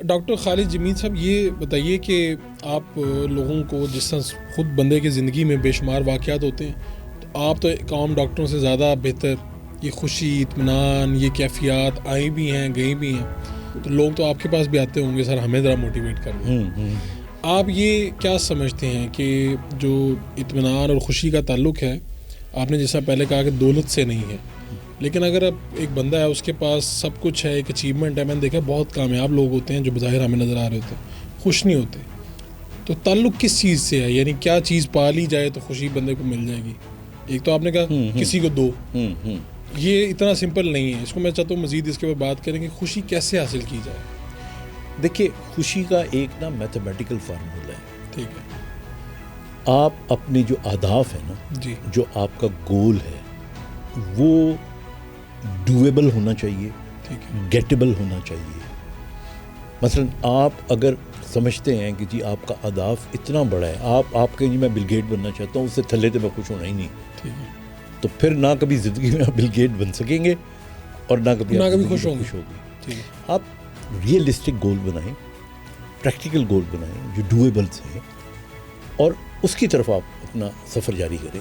Doctor خالد جمیل صاحب، یہ بتائیے کہ آپ لوگوں کو جس طرح خود بندے کی زندگی میں بے شمار واقعات ہوتے ہیں، تو آپ تو ایک عام ڈاکٹروں سے زیادہ بہتر یہ خوشی، اطمینان، یہ کیفیات آئی بھی ہیں گئی بھی ہیں، تو لوگ تو آپ کے پاس بھی آتے ہوں گے، سر ہمیں ذرا موٹیویٹ کر دیں۔ آپ یہ کیا سمجھتے ہیں کہ جو اطمینان اور خوشی کا تعلق ہے، آپ نے جیسا پہلے کہا کہ دولت سے نہیں ہے، لیکن اگر اب ایک بندہ ہے، اس کے پاس سب کچھ ہے، ایک اچیومنٹ ہے، میں نے دیکھا بہت کامیاب لوگ ہوتے ہیں جو بظاہر ہمیں نظر آ رہے ہوتے ہیں، خوش نہیں ہوتے، تو تعلق کس چیز سے ہے؟ یعنی کیا چیز پا لی جائے تو خوشی بندے کو مل جائے گی؟ ایک تو آپ نے کہا کسی کو دو، یہ اتنا سمپل نہیں ہے، اس کو میں چاہتا ہوں مزید اس کے اوپر بات کریں کہ خوشی کیسے حاصل کی جائے۔ دیکھیے، خوشی کا ایک میتھمیٹیکل فارمولا ہے۔ ٹھیک ہے، آپ اپنے جو اہداف ہیں نا، جی، جو آپ کا گول ہے، وہ ڈویبل ہونا چاہیے، ٹھیک ہے، گیٹیبل ہونا چاہیے۔ مثلا آپ اگر سمجھتے ہیں کہ جی آپ کا اہداف اتنا بڑا ہے، آپ کہیں جی میں بل گیٹ بننا چاہتا ہوں، اس سے تھلے تو میں خوش ہونا ہی نہیں، ٹھیک ہے، تو پھر نہ کبھی زندگی میں آپ بل گیٹ بن سکیں گے اور نہ کبھی آپ خوش ہوں گے۔ ہوگی۔ ٹھیک ہے، آپ ریئلسٹک گول بنائیں، پریکٹیکل گول بنائیں جو ڈویبلس ہیں، اور اس کی طرف آپ اپنا سفر جاری کریں۔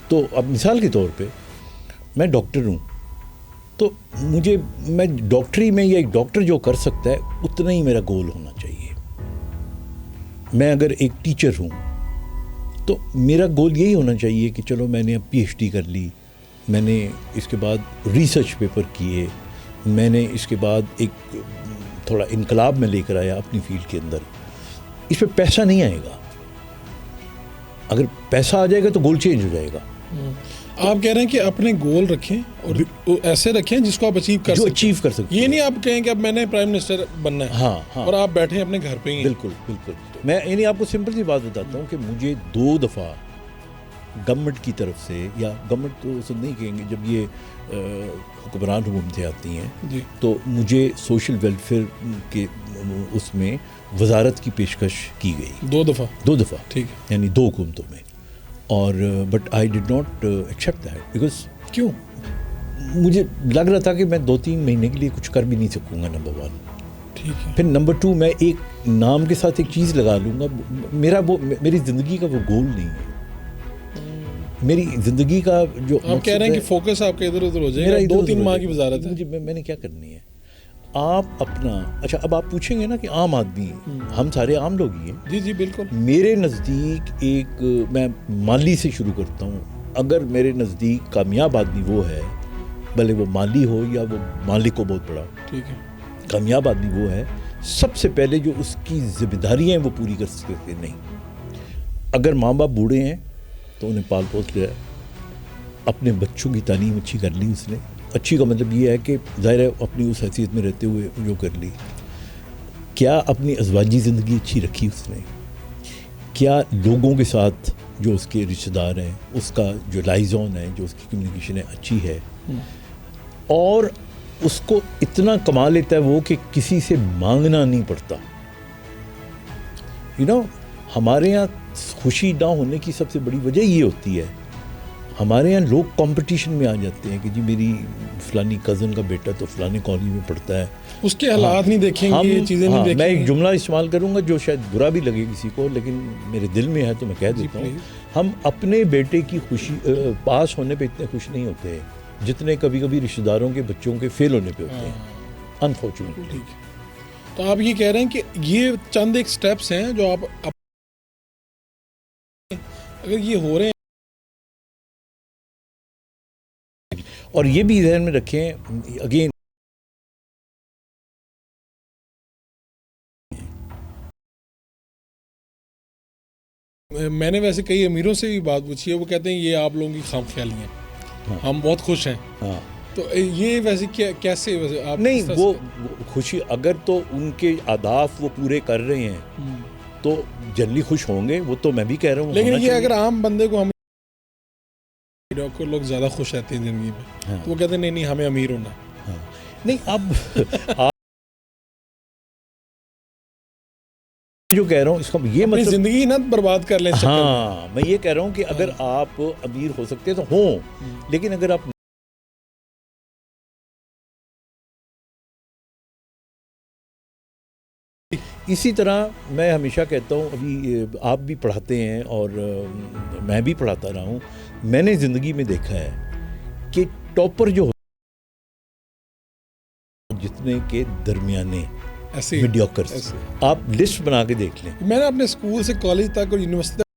تو اب مثال کے طور پہ میں ڈاکٹر ہوں، تو میں ڈاکٹری میں یا ایک ڈاکٹر جو کر سکتا ہے اتنا ہی میرا گول ہونا چاہیے۔ میں اگر ایک ٹیچر ہوں تو میرا گول یہی ہونا چاہیے کہ چلو میں نے اب پی ایچ ڈی کر لی، میں نے اس کے بعد ریسرچ پیپر کیے، میں نے اس کے بعد ایک تھوڑا انقلاب میں لے کر آیا اپنی فیلڈ کے اندر۔ اس پہ پیسہ نہیں آئے گا، اگر پیسہ آ جائے گا تو گول چینج ہو جائے گا۔ آپ کہہ رہے ہیں کہ اپنے گول رکھیں اور ایسے رکھیں جس کو آپ اچیو کر سکیں۔ یہ نہیں آپ کہیں کہ اب میں نے پرائم منسٹر بننا ہے اور آپ بیٹھے ہیں اپنے گھر پہ ہی۔ بالکل بالکل، میں یعنی آپ کو سمپل سی بات بتاتا ہوں کہ مجھے 2 دفعہ گورنمنٹ کی طرف سے، یا گورنمنٹ تو اسے نہیں کہیں گے، جب یہ حکمران حکومتیں آتی ہیں تو مجھے سوشل ویلفیئر کے اس میں وزارت کی پیشکش کی گئی 2 دفعہ، ٹھیک ہے، یعنی 2 حکومتوں میں، اور but I did not accept that, because کیوں؟ مجھے لگ رہا تھا کہ میں 2-3 مہینے کے لیے کچھ کر بھی نہیں سکوں گا، نمبر 1۔ ٹھیک ہے، پھر نمبر 2، میں ایک نام کے ساتھ ایک چیز لگا لوں گا، میری زندگی کا وہ گول نہیں ہے۔ میری زندگی کا جو آپ کہہ رہے ہیں کہ فوکس آپ کا ادھر ادھر ہو جائے گا، 2-3 ماہ کی وزارت ہے، میں نے کیا کرنی ہے؟ آپ اپنا اچھا، اب آپ پوچھیں گے نا کہ عام آدمی، ہم سارے عام لوگ ہی ہیں۔ جی جی بالکل۔ میرے نزدیک ایک، میں مالی سے شروع کرتا ہوں، اگر میرے نزدیک کامیاب آدمی وہ ہے، بھلے وہ مالی ہو یا وہ مالک ہو بہت بڑا، ٹھیک ہے، کامیاب آدمی وہ ہے سب سے پہلے جو اس کی ذمہ داریاں ہیں وہ پوری کر سکتے نہیں۔ اگر ماں باپ بوڑھے ہیں تو انہیں پال پوس لیا، اپنے بچوں کی تعلیم اچھی کر لی اس نے، اچھی کا مطلب یہ ہے کہ ظاہر ہے اپنی اس حیثیت میں رہتے ہوئے جو کر لی، کیا اپنی ازواجی زندگی اچھی رکھی اس نے، کیا لوگوں کے ساتھ جو اس کے رشتہ دار ہیں، اس کا جو لائزون ہے، جو اس کی کمیونیکیشن ہے اچھی ہے، اور اس کو اتنا کما لیتا ہے وہ کہ کسی سے مانگنا نہیں پڑتا۔ ہمارے یہاں خوشی نہ ہونے کی سب سے بڑی وجہ یہ ہوتی ہے، ہمارے یہاں لوگ کمپٹیشن میں آ جاتے ہیں کہ جی میری فلانی کزن کا بیٹا تو فلانی کالونی میں پڑھتا ہے، اس کے حالات نہیں دیکھیں گے، یہ چیزیں نہیں دیکھیں گے۔ میں ایک جملہ استعمال کروں گا جو شاید برا بھی لگے کسی کو، لیکن میرے دل میں ہے تو میں کہہ دیتا ہوں، ہم اپنے بیٹے کی خوشی پاس ہونے پہ اتنے خوش نہیں ہوتے جتنے کبھی کبھی رشتہ داروں کے بچوں کے فیل ہونے پہ ہوتے ہیں، انفارچونیٹلی۔ تو آپ یہ کہہ رہے ہیں کہ یہ چند ایک سٹیپس ہیں جو آپ اگر یہ ہو رہے ہیں، اور یہ بھی ذہن میں رکھیں، اگین میں نے ویسے کئی امیروں سے بھی بات پوچھی ہے، وہ کہتے ہیں یہ آپ لوگوں کی خام خیالی ہیں، ہم بہت خوش ہیں۔ تو یہ ویسے کیسے آپ نہیں، وہ خوشی اگر تو ان کے اہداف وہ پورے کر رہے ہیں تو جنرلی خوش ہوں گے، وہ تو میں بھی کہہ رہا ہوں۔ لیکن یہ اگر عام بندے کو، ہم لوگ زیادہ خوش رہتے ہیں زندگی میں، تو وہ کہتے ہیں نہیں ہمیں امیر ہونا ہے۔ نہیں، اب آپ جو کہہ رہا ہوں اس کا یہ مطلب زندگی نہ برباد کر لیں۔ ہاں، میں یہ کہہ رہا ہوں کہ اگر آپ امیر ہو سکتے تو ہوں، لیکن اگر آپ اسی طرح میں ہمیشہ کہتا ہوں، ابھی آپ بھی پڑھاتے ہیں اور میں بھی پڑھاتا رہا ہوں، میں نے زندگی میں دیکھا ہے کہ ٹاپر جو جتنے کے درمیانے ایسے میڈیوکرز، آپ لسٹ بنا کے دیکھ لیں. میں نے اپنے اسکول سے کالج تک اور یونیورسٹی تک،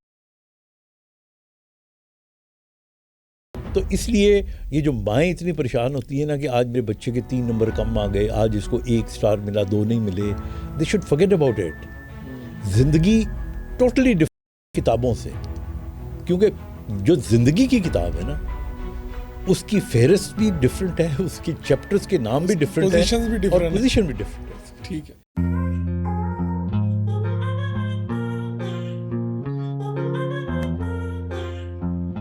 تو اس لیے یہ جو مائیں اتنی پریشان ہوتی ہیں نا کہ آج میرے بچے کے 3 نمبر کم آ گئے، آج اس کو 1 اسٹار ملا، 2 نہیں ملے، they should forget about it. زندگی ٹوٹلی ڈفرنٹ کتابوں سے، کیونکہ جو زندگی کی کتاب ہے نا اس کی فہرست بھی ڈفرینٹ ہے، اس کی چیپٹرز کے نام بھی ڈفرینٹ ہے، پوزیشنز بھی اور ڈفرینٹ ہیں. پوزیشن بھی ڈفرینٹ ہے. ٹھیک ہے.